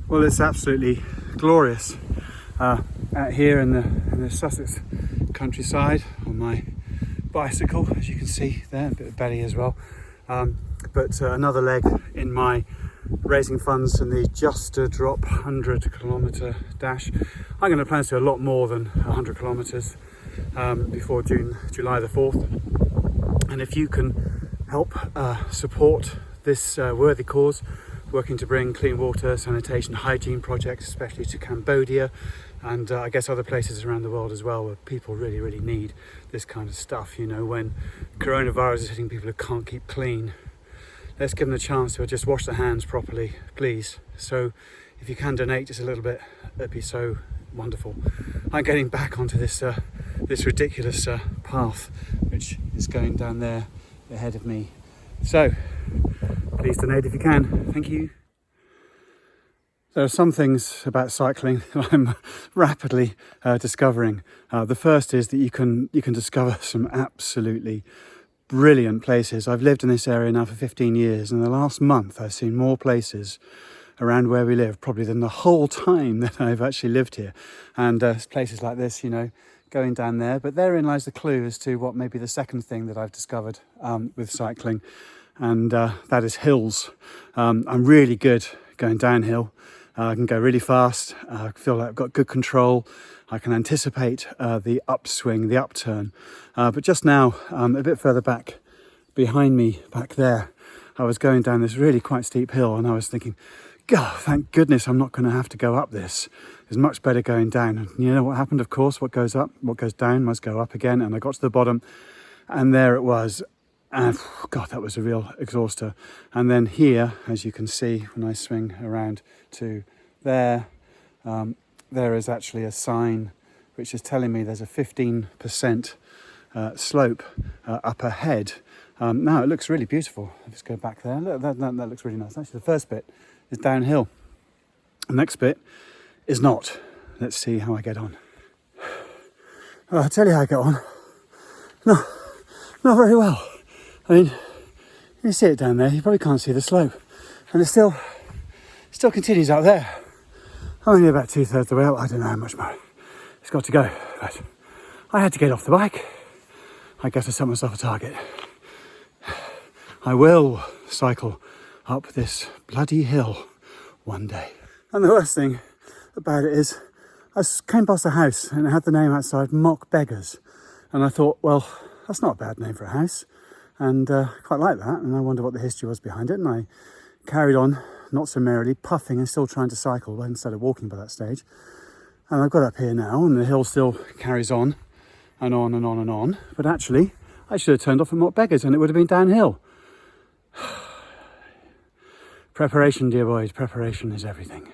Well, it's absolutely glorious out here in the Sussex countryside on my bicycle, as you can see there, a bit of belly as well. But another leg in my raising funds in the Just a Drop 100-kilometre dash. I'm going to plan to do a lot more than 100 kilometres before July the 4th. And if you can help support this worthy cause, working to bring clean water, sanitation, hygiene projects, especially to Cambodia and I guess other places around the world as well, where people really, really need this kind of stuff. You know, when coronavirus is hitting people who can't keep clean, let's give them a chance to just wash their hands properly, please. So if you can donate just a little bit, that'd be so wonderful. I'm getting back onto this this ridiculous path, which is going down there ahead of me. So please donate if you can. Thank you. There are some things about cycling that I'm rapidly discovering. The first is that you can discover some absolutely brilliant places. I've lived in this area now for 15 years, and in the last month I've seen more places around where we live probably than the whole time that I've actually lived here. And places like this, you know, going down there. But therein lies the clue as to what may be the second thing that I've discovered with cycling, and that is hills. I'm really good going downhill. I can go really fast. I feel like I've got good control. I can anticipate the upswing, the upturn. But just now, a bit further back behind me, back there, I was going down this really quite steep hill, and I was thinking, God, thank goodness I'm not going to have to go up this. It's much better going down. And you know what happened? Of course, what goes up, what goes down must go up again. And I got to the bottom, and there it was. And God, that was a real exhauster. And then here, as you can see, when I swing around to there, there is actually a sign which is telling me there's a 15% slope up ahead. Now it looks really beautiful. Let's go back there. Look, that looks really nice. Actually, the first bit is downhill. The next bit is not. Let's see how I get on. I'll tell you how I get on. No, not very well. I mean, you see it down there, you probably can't see the slope. And it still continues up there. I'm only about 2/3 the way up. I don't know how much more it's got to go. But I had to get off the bike. I guess I set myself a target. I will cycle up this bloody hill one day. And the worst thing about it is, I came past a house and it had the name outside, Mock Beggars. And I thought, well, that's not a bad name for a house. And quite like that, and I wonder what the history was behind it. And I carried on, not so merrily, puffing and still trying to cycle instead of walking by that stage. And I've got up here now, and the hill still carries on and on and on and on. But actually, I should have turned off at Mock Beggars and it would have been downhill. Preparation, dear boys, preparation is everything.